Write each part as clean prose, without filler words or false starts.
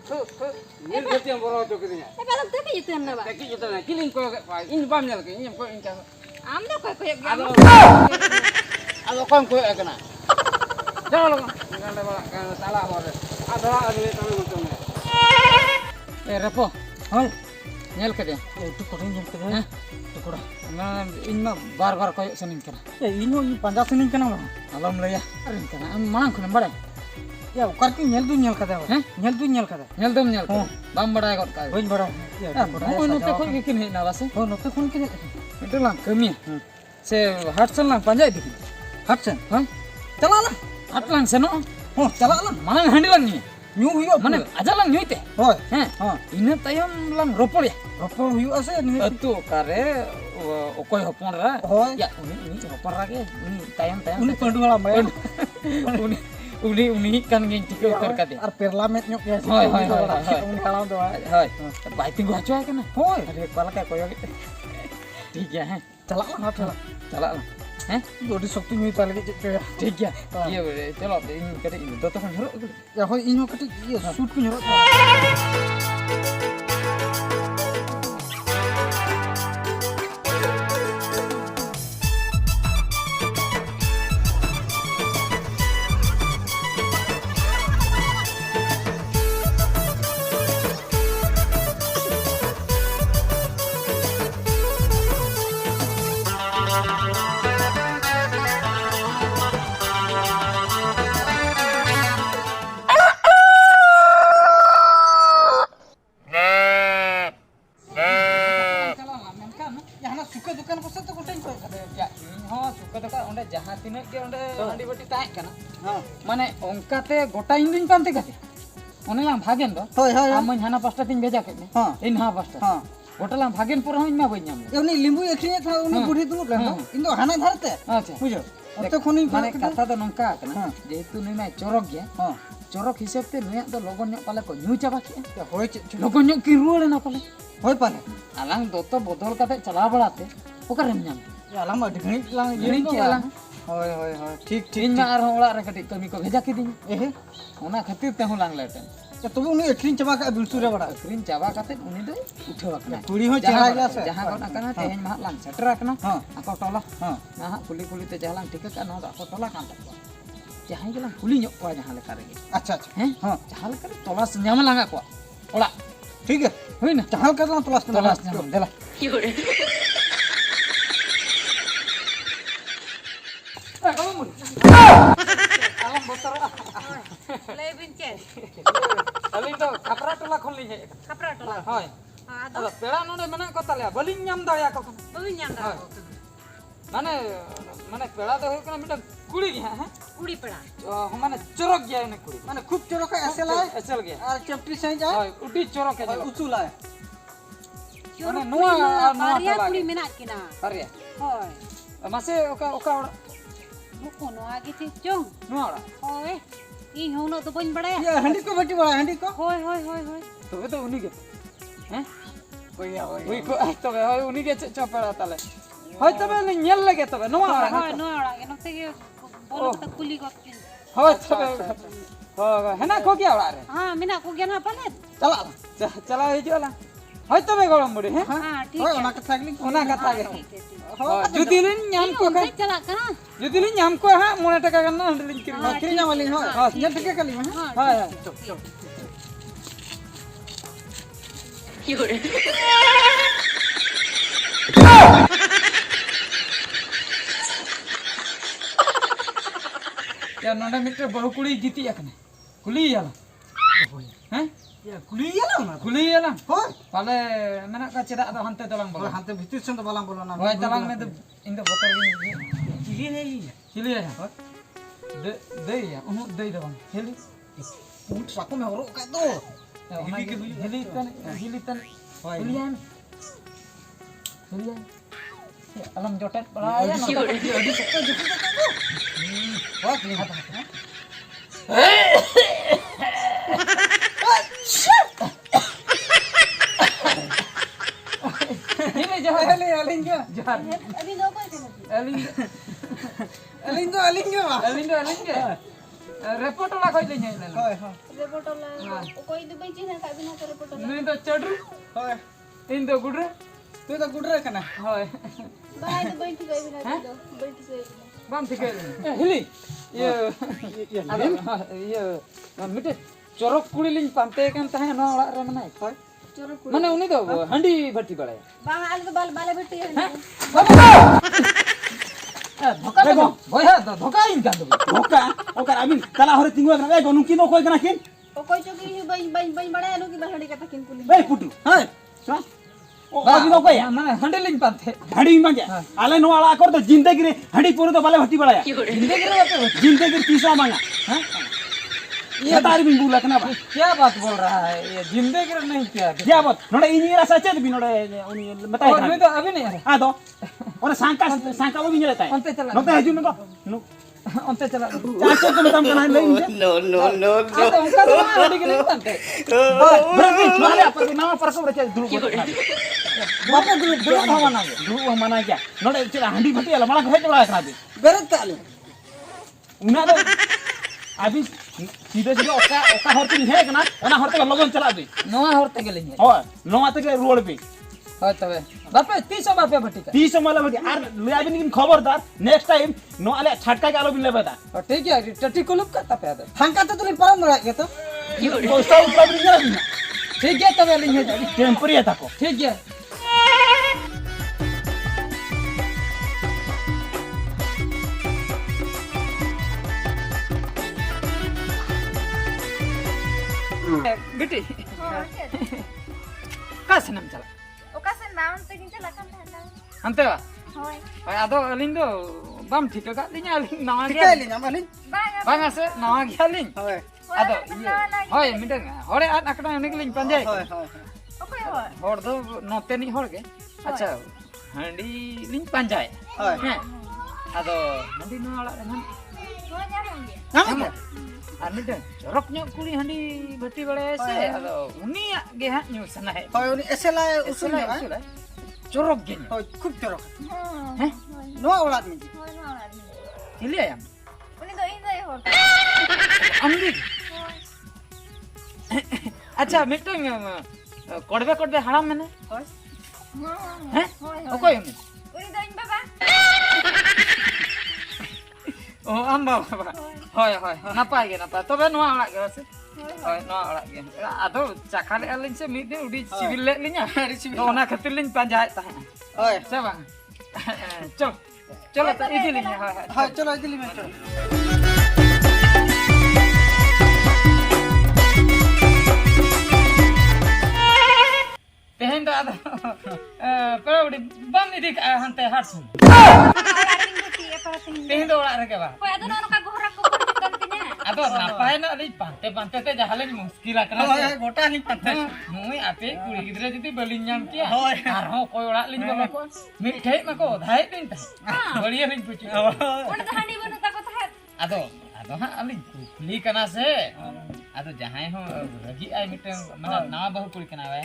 Ini berarti yang baru cok ini. Balok tu ke itu na ba? Kaki itu na kiling ko pa. Ini bam nyal ke ini ko ini ka. Amna ko ga. Ado kon ko ekna. Jangan kan salah boleh. Ada kami untung. Repo. Hoi. Nyal ke dia. Itu kodeng nyal ke dia. Itu koda. Ini bar koyo senin kana. Ini panja senin kana ba. Alam laya. Arin kana. Manang kuna badai. Ya ukar ki nyal ka dia. Nyal ka dia. Nyal dum nyal. Bam badai kot kai. Bain bada. Ya, oh note khon ke kin na base. Oh note khon kin. Itu lang kami. Se Hudson lang panjai dikin. Hudson. Hah? Chala lah. Atlang seno. Oh chala lah. Manang handi lang ni. Nyu huyo. Mane aja lang nyuite. Hoi. Ina tayam lang ropol ya. Ropol huyo ase ni. Atu kare okoy hopon ra. Hoi. Ya ini hopon ra ke. Ini tayam. Uni pandu ngala bay. Uni kan ngin tike utar ka de. Ar perlamet nyok ya. Hoi. Uni kalam to. Hoi. Bai tinggu acho kana. Hoi. Ade pala ka koyo. ठीक है Chala lah chala. चला हैं Dodi sakti nyu ta lagi cek. ठीक है ये चलो इन कटे इन तो kan hero Ya hoi inyo kati iya shoot ku nyorot. Suka dukan ko sa to konten ko kada. Ya ini ho suka dekat onde jaha tinak ge onde handi bati taek kana mane onka te gota indin pante kate one lang bhagen do Hoi hoi. amon hana pasta tin beja ke ne in ha pasta gota lang bhagen pur hoin ma banyam Uni limbu ekhriyet tha uni budhi tu kan. Indo hana dharte. acha Bujo. Oto khoni mane katha do nongka kana jehetu nui mai chorok ge chorok hisab te nuyak do logon nyok pala ko nyu chaba ke Hoi cek. logon nyok ki ruole na pala Hoi pale. alang do to bodol kate chala balate okarem nyam Ya lama digni lang Gini to alang. Hoi hoi hoi. ঠিক ঠিক. ᱤᱧ ᱢᱟ ᱟᱨᱦᱚᱸ ᱚᱲᱟᱜ ᱨᱮ ᱠᱟᱹᱴᱤᱡ ᱠᱟᱹᱢᱤ ᱠᱚ ᱵᱷᱮᱡᱟ ᱠᱤᱫᱤᱧ Eh. ᱚᱱᱟ ᱠᱷᱟᱹᱛᱤᱨ ᱛᱮᱦᱚᱸ ᱞᱟᱝ latent Ya tobe uni ekrin chaba ka bilsu re bada. ᱟᱹᱠᱷᱨᱤᱧ ᱪᱟᱵᱟ ᱠᱟᱛᱮᱫ ᱩᱱᱤ ᱫᱚᱭ ᱩᱴᱷᱟᱹᱣ ᱟᱠᱟᱱᱟ Kuri hoi chehra gaya se. ᱡᱟᱦᱟᱸ ᱜᱚᱫ ᱟᱠᱟᱱᱟ ᱛᱮᱦᱮᱧ ᱢᱟ ᱦᱟᱸᱜ ᱞᱟᱝ ᱥᱮᱴᱮᱨ ᱟᱠᱟᱱᱟ ᱦᱚᱸ ᱟᱠᱚ ᱴᱚᱞᱟ ᱦᱚᱸ ᱱᱟᱦᱟᱜ ᱠᱩᱞᱤ ᱛᱮ ᱡᱟᱦᱟᱸ ᱞᱟᱝ ᱴᱷᱤᱠᱟᱹ ᱠᱟᱜᱼᱟ ᱱᱚᱣᱟ ᱫᱚ ᱟᱠᱚ ᱴᱚᱞᱟ ᱠᱟᱱ ᱛᱟᱠᱚᱣᱟ ᱡᱟᱦᱟᱸᱭ ᱜᱮᱞᱟᱝ ᱠᱩᱞᱤ ᱧᱚᱜ ᱠᱚᱣᱟ ᱡᱟᱦᱟᱸ ᱞᱮᱠᱟ ᱨᱮᱜᱮ Acha acha. ᱦᱮᱸ ᱦᱚᱸ ᱡᱟᱦᱟᱸ ᱞᱮᱠᱟ ᱨᱮ ᱛᱚᱞᱟᱥ ᱧᱟᱢ ᱞᱟᱝ ᱟᱠᱚᱣᱟ ᱚᱲᱟᱜ ठीक है. ᱦᱩᱭᱱᱟ Chahal ka lang tulas ᱛᱚᱞᱟᱥ ᱧᱟᱢ ᱫᱮᱞᱟ alam botor Lay bincen. aling do kapra tola khon li hej Kapra tola. hoy Ado ado pera node mena ko tale baling nyam daya ko baru nyam da. mane pera do hoy kana mita kuri ge ha Kudi peda. mane chorok ge ne kuri Mane khub chorok ka asel ay. asal ge Ar chapti sai ja. hoy udi chorok ge Usul ay. Coro nuwa Maria tola kudi ge. menak kina. Karya Hoi. mase oka ora Buku no agi ti chong. nuwa ora Hoi. Ing hono to bain bada. Ya handi ko bati bada handi ko. Hoi hoi hoi hoi. tobe to uni ge हैं Oi ya oi. ui ko tobe hoy uni ge chopera tale hoy tobe le nyel lage tobe nuwa ora Hoi no ora ke nokte ke bolo ta kuli got kin. hoy tobe hoy hena ko ge ora re Ha menak ku gena palet. Chala. चला हिजुआ ला होय तबे गरम बुढ़ी हैं Ha ठीक Hoi है. ona ka thagli. ओना कथा गे Hoi. जुदी लिन ᱧᱟᱢ को Ini chala kana. जुदी लिन ᱧᱟᱢ को हा 9 টাকা गन हंडलिन किरी Kiri nyamali hoi. Ya thike kali ma. हाय या नोडे मिटे बहु कुड़ी जीती एकने कुली याला हैं Ya kuli ya lah. कुली याला Hoi. पाले मेना का चेदा दो हंते दलंग Hoi बोलो hante bhitir sen to balang bolo na. होय दलंग में तो इन दो बोतल गिन Kili ne li. चिली है दे या उनु दे दबंग heli Ut saku me horok ka to. Hilitan Hoi. Julian alam jotet peraya no Adi sakka juku ka to. Hoi kili. ini jahat Alin jo. jahat Abi no ko ke. alin Alin jo ma. alin ke reportola khoi linya lena. Hoi, hoi. Reportola. Okoi itu bayi cina kak bina ke reportola. Ni do chadru, Hoi. in do gudre. Tu tak gudra kana. Hoi. Bahaya itu bayi tiga bina itu. Bayi tiga. Bam thikai. Hili. Ye. Ya, Ye. Mite chorok kuri lin pante kan tahe no orak re manai. Hoi. Corok kuda. Mane uni do handi bhatti balaya. Bahaya itu bal bala beti ya. धोका दे भया धोका इन का दो धोका ओकर अभी कला हरे तिंगवा करे गनु किनो कोई कना किन Okoi cuci bayi bayi bayi bड़ा है नो कि bahari kata kin kulit. ए पुटू हां सुन ओ अभी नो कोई माने हंडी लिन पाते हडी मांगे आले नो वाला कर तो जिंदगी रे हडी पूरे तो बाले हटी बड़ाया जिंदगी रे बात जिंदगी तीसरा मांगा हां ये तारी बिन बुला कना बा क्या बात बोल रहा है ये जिंदगी रे नहीं क्या बात नोडे इंजीनियर सचे भी नोडे उनी बताए और मैं तो अभी नहीं है हां तो और सांका वो भी नहीं रहता है अंते चला नोते हजू नको नो अंते चला चाचा तो मतम कना ले नो तो उनका तो हंडी के लिन पाते बरके माले पर नाम पर को रचे दुलु बापा दुलु भावना दुलु माना क्या नोडे चला हंडी भटी वाला माला भेज बड़ा कना दे बेरत ताले उना तो अभी सीधे सीधे ओका हरते है कना ओना हरते लगन चला दे नवा होते के लिन हो नोवा तक रोड पे হয় তবে বাপে 300 বাপে ভটি का 30 माला भटी आर ले आबी निकिन खबरदार नेक्स्ट टाइम नो आले छटका के आलो बिन लेबा और ठीक है टटी कुलुप का तपे आदे Hangka tu ni param rak gitu. तो सब प्रॉब्लम नहीं है ठीक है तबे लिन है टेंपरेचर तको ठीक है बेटी का सनम चला Oka sen naon tu kin cela kan dah. अंते वा Hoi. आदो अलिन दो बम ठीक का लिnya अलिन नवा Kita गया ni nyambalin. Bang. bang ase नवा गया लिन Hoi. आदो होय मिटन होरे आ नकना उनी लिन पंजाय Hoi, hoi. Okoi hoi. होर दो नोते नहीं होर के अच्छा हंडी लिन पंजाय Hoi. हैं आदो हंडी नो आला run Hoi jangan dia. Nyam ke? আর মিটন চরক ᱧᱚᱜ কুড়ি হাঁডি ভর্তি বেড়ায় আছে আদো উনিয়াক গে হাঁক ᱧᱩ ᱥᱟᱱᱟᱭ Hoi, ni eselai usul ni. Charak গে Hoi, খুব jorok. হ্যাঁ No ulat ni. Hoi naon. Ili আয়াম Uni do indai hoi. আমদি আচ্ছা মিটন কড়বে কড়বে হাড়াম মানে Hoi. হ্যাঁ ওকই আমি Uni do in baba. ও আম বাবা হয় হয় নাপাই গে নাপাই তবে নোয়া আড়াগ গে আছে হয় নোয়া আড়াগ গে আদো চাখালে আলিন সে মিদ দিন উডি সিভিল লে লিnya তো ওনা খাতির লিন পাঞ্জায় তাহে Hoi. সে বাং চল চলো তো ইদি লিnya হয় হয় Hoi, chalo idili men chalo. तेहेन दा पेड़ोडी बम इदी हंते हारसुन Aring beti apa ting. तेहेन दो ओड़ा रके बा Hoi ado nono ka gohrak ko kan tinya. आदो नापाय ना अली पांते पांते ते जहाले मुश्किल आकना Hoi, gota ni pantai. मुई आपे कुड़ी गिदरे जदी बलिन नाम किया आरो कोई ओड़ा लिन बोला को मिठे मको धाय दिन ता बढ़िया लिन पुची Uni do handi banu takut hat. आदो आदो हां अली कुली कना से आदो जहाय हो रगी आई मिटे माने नावा बहु कुड़ी कना वे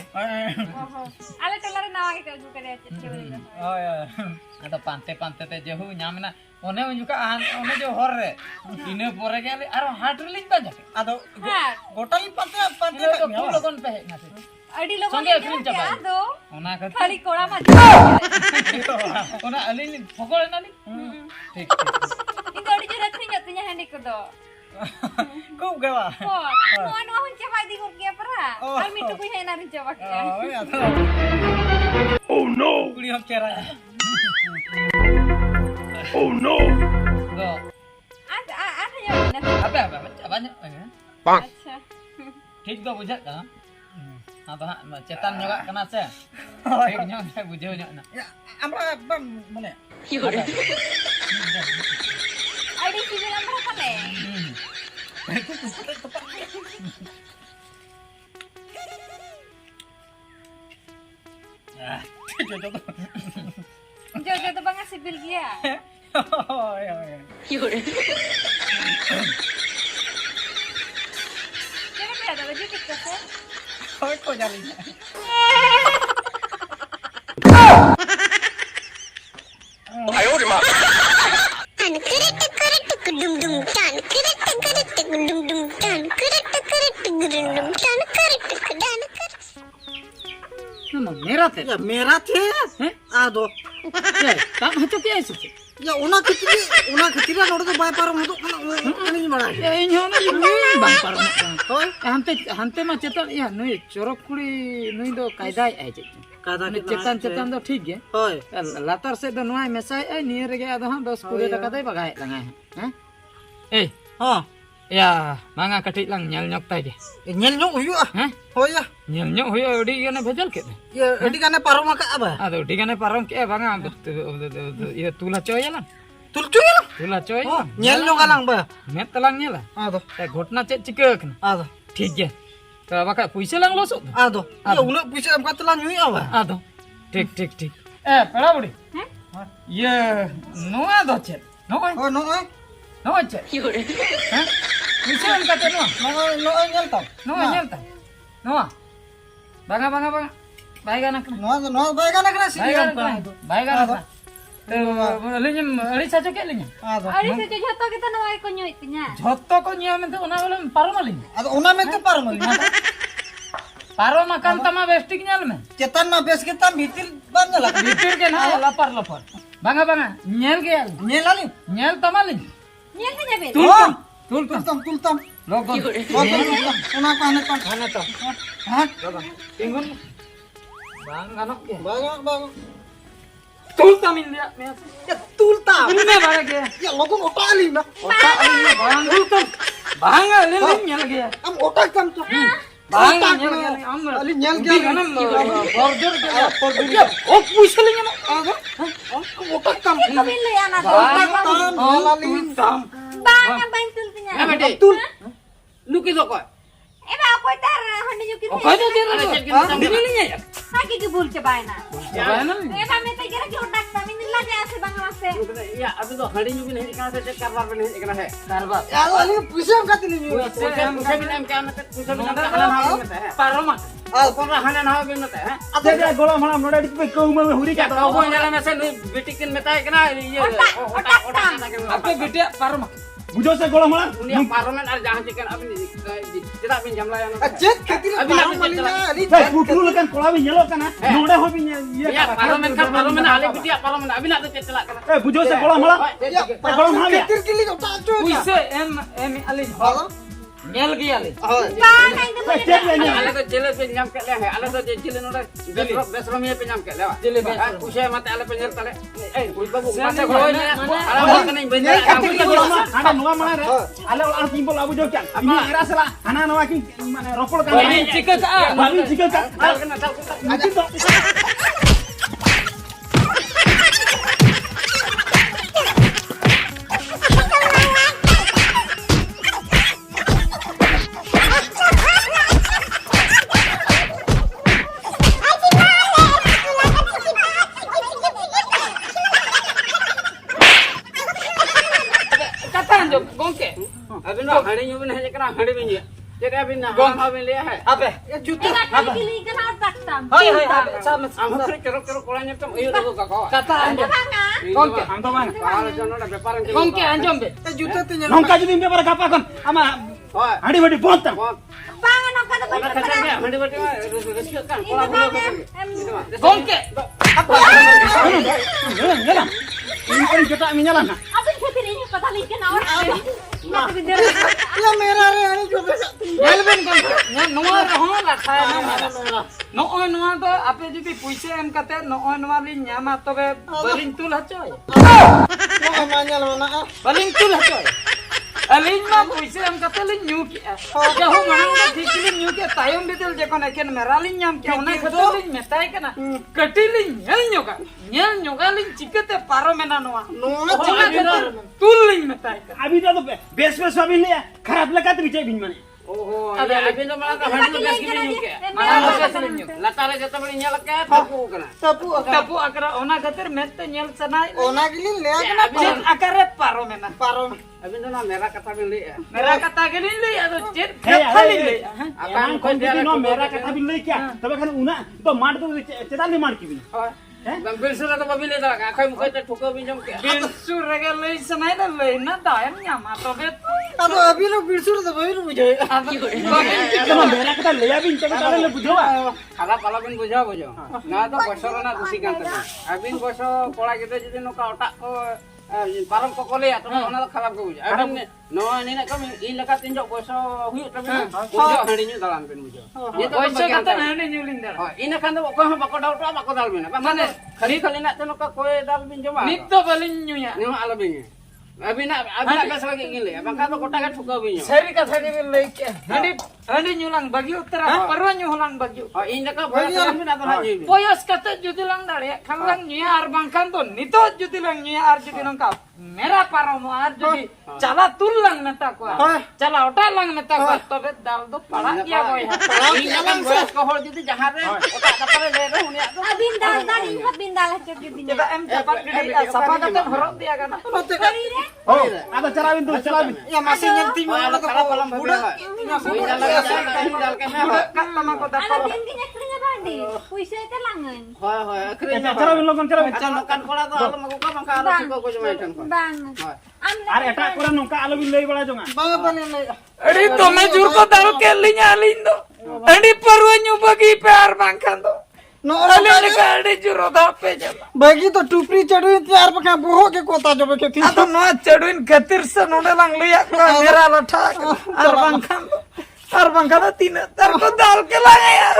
Ale telare nawa ke kagu kare cewek. Hoi, hoi. आदो पांते पांते ते जेहु न्यामना ओने उजुका ओने जो हर रे इने पोरे गेले आरो हाट रे लिन बाजा Ado Hat. gota ni pantai pantai इने tak तो ni. फूल लगन पे है ना Adi logo Sangge akhirin capai. ado. ओना कर Kali kola mah. ओना अली लिन फकोले ना लिन ठीक Itu adi jura krinya tunya handi ko do. Kau gawa. Oh, no ano hunce fai di kurgia pera. Oh. Al mitu kunya ina rinca bakya. Hoi, ado. Oh no Kuli hok kera. oh no दो Ada ya bina. apa banyak Acha. ठीक दो बुझा का हां तो हां चेतन juga kena se ठीक nya बुझो nya ना Ya, amra bang mana? Adi civil amra kane. Jojo tuh bang civil dia. Hoi, hoi. Jangan lihat ada baju tiktok ya. Hoi, kau jadi. Tan kiritik kiritik dum dum tan kiritik kiritik ना मेरा थे या मेरा थे हैं आदो काम है तो क्या है सोचे या उना खतिर नोड़ तो बाय पारम हो तो नहीं बड़ा ये इन हो ना ये बांग पर होय हमते मा चेतन या नुई चोरक कुड़ी नुई दो कायदा आई जे कादा के चेतन दो ठीक है होय लातर से दो नुई मेसाई आई नियर गे आदो हां 10 20 टका दे बगाय लंगा हैं ए हां या मांगा कटिक lang nyal nyok tay deh nyel nyok huyuk हैं hoy ya nyal nyok hoy odi gane bhejal ke ya edi kane parom aka aba ado odi gane parom ke banga ya tula coy lang tul cuy lah tula coy nyel nyok alang ba met telang nyala ado घटना check चिका कना ado ठीक है तो बाका पैसा lang losok ado ya una puisa am katlan nyui aba ado ठीक ठीक ठीक ए पड़ा बुड़ी हैं? ये नोआ दो चेक नोआ oh no eh नोआ चेक हैं पैसा हम कते नोआ no nyel tau नोआ nyalta नोआ banga banga banga baik anak no ba kana kana sini baik kan anak baik anak तो अलिᱧ अड़ी साचो के लिᱧ ado अरे से जतो के तो नवा को न्योय तिnya झोत्तो को नियम में ओना बोले पारम लिᱧ ado una me te parom पारो मकान तमा वेस्टिक ᱧᱮᱞ में cetan ma bes kita bitil ban nyala भीतर के ना लपर लपर बांगा बांगा ᱧᱮल के nyel ali ᱧᱮल तमा लिᱧ ᱧᱮᱞ तिnya बे तुल tul tam लोगन una pane pan खाने तो ha tinggun bang ganok के banyak bang तुल तमिन लिया मैं ya tul tam इनने बारे के ya logon otak ali na ओटा bang तुल तम bang ले ᱧᱮल गया am otak tam tu bang ᱧᱮल गया हम ali nyel gya गनम बॉर्डर के ओ पूछ लिᱧ आगे am otak tam कबिन ले आना तो tam nyel ali tam बांग बांग तुल तिnya ए बेटे तुल लुकी दो को ए बा कोई तार हंडी जो ओ किथे कोई तो दे रहा दिल्ली नहीं है हाकी की भूल के बायना बायना ए बा मैं तो गिरा की उठा तमिन ला जाए से बांग वास्ते या अभी तो हड़ी भी नहीं कहां से चेक करवा पे नहीं एकना है कारबा ya ali puisa am katli ni पूछे भी नाम क्या मत पूछे भी नाम क्या नाम है पारोमा कौन हने ना भी मत है अरे गोला मला मोड़ा पे कहू में हुरी क्या तो वो जला में से बेटी किन में ताए कना ये ओटा आपके बेटे पारोमा बुझो से गोला मला उनिया पार्लियामेंट और जहां चिकन अभी tidak bin jamla yang jet katir parom ali na ali putu lekan kola bi nyelo kana node ho bi ya parliament hale bidia parliament abi nak tu celak kana bujo se gola mala ya gola mala katir kili otak cuy puise em ali halo nyel gaya ali बांग आइन तो cek ya ale to jele pe nyam ke le ale to jele node besrom ye pe nyam ke le jele puise mate ale pe nyel tale kuis babu mate hoy ni ala kana bener katir gola mala ana nuwa mala re ale ala timbol abu jo kyan ini era sala ana nuwa ki mane ropol kan ini jika ka bali jika ka kena tahu itu to kata anjo gongke अभी ना हड़ी यूं नहीं करा हड़ी भी जेरे अभी ना हम भी लिया है ape ya juta ए बा की ली कना उठा तम hoy hoy ape sama हम फिर करो कोला ने तुम यो लोगो का कहो kata anjo बांगा gongke हम तो बन पार जनो ना व्यापार के gongke anjom be ya juta tu nyel नौका जदी पे पर कापा कन आमा होय हड़ी बड़ी बोलता बांगा नका तो ओना बन खचा में हड़ी बड़ी रसियो का कोला बोलो gongke nyala ini kita menyala na अबे खेती नहीं पता नहीं के ना और मत भी दे ya merah re ani jo besa nyel ben gongke noa roho rakha na noa noa do ape jodi puise em kate noa noa li nyama tobe baling tul hacoy no ma nyel mana baling tul hacoy alin ma puise em kate li nyu ki jaho manang da dikli nyu ke tayom betel je kon eken meralin nyam ke ona kate li metai kana katili nyel nyoga li chikete paro mena noa no ona kate tul li metai अभी तो base base अभी ले खराब लगा तो विजय बिन माने ओहो अबे अभी तो मला का हड़ी बेस के नहीं के mana beses li nyu लताले जत बड़ी nyala के तपू कना tapu tapu akara ona khatir mette nyel sanai ona gili le kana jet akare paro mena parom अभी तो ना मेरा कथा भी ले mera kata gini li ado jet Hey, kata li hey, li akan kon jadi no मेरा कथा भी ले क्या तबे खान उना तो मार तो चेता ले मार की भी Bang bilsu na to babili ta. Akoy mo kay thukaw bin jom ke. Birsu रगे लई सनाई ना लई ना दायन न्यामा तबे अब अभी लोग बिरसुर तो भाई लोग बुझे Kana bela kata leya bin ta kata le bujhawa. Khala pala bin bujhawa bujo. Na to bosor na dusi kan ta. Abin boso kola kita jodi noka otak ko param ko kole ya to ona to kharap ko bujo. Abin no ni na kami in laka tinjok boso huyuk ta bin. Bujo hari ni dalam bin bujo. Ye to पैसे कत नाने न्यूलिंग दर Oh, ina kan to ko bako dal to bako dal bin. Mane khali khali na to noka koe dal bin joma. नित्य Balen न्यूया Ni ala bin. Abin bes lagi ngile. Abang kan to kota ka thukaw bin. सरी का सरी लई के हंडी हंडी न्यूलांग बगी उत्तरा परवा न्यूलांग बगी Oh, ina ka boso bin ato na ni. पोयस कत जुदी लांग दाड़े खलंग न्यूया आर बांखान तो नितो जुदी लांग न्यूया आर जुदी लांग का मेरा पारो आर जुदी चला तुल लांग मेता को चला ओटा लांग मेता को तबे दाल दो पड़ा गया बोय Ina kan boso ko hol jodi jahat re. Otak ka pare le re unia to. Abin dal ingat bin dal cek di dinya. kita em cepat gede sapa kata horok dia kan Oh, ada cara bin tu, cara bin. या masih nyenting Oh, ada cara palam budak. Budak dal ke me. kan lama kota Ala bin dinya krinya bandi. Puisa itu langan. Hoy hoy, akhirnya cara bin lokan cara bin. Kan kola to alam aku ka mangka ala siko ko jomai tan ko. Bang. Are eta kora nongka alo bin lei bala jonga. bang apa nih lagi अरे तो मैं जुर को दाल के लिया लिंदो अरे परवा new बगी प्यार बांखान दो no अरे निका अरे जुरो दा पे जब bagi तो टुपरी चढ़ी त्यार पका बोहो के कोता जो के थी अब नो चढ़ुइन खतिर से नोने लंग लिया को मेरा लठा अर बांखान दो तीन तर को दाल के लाया यार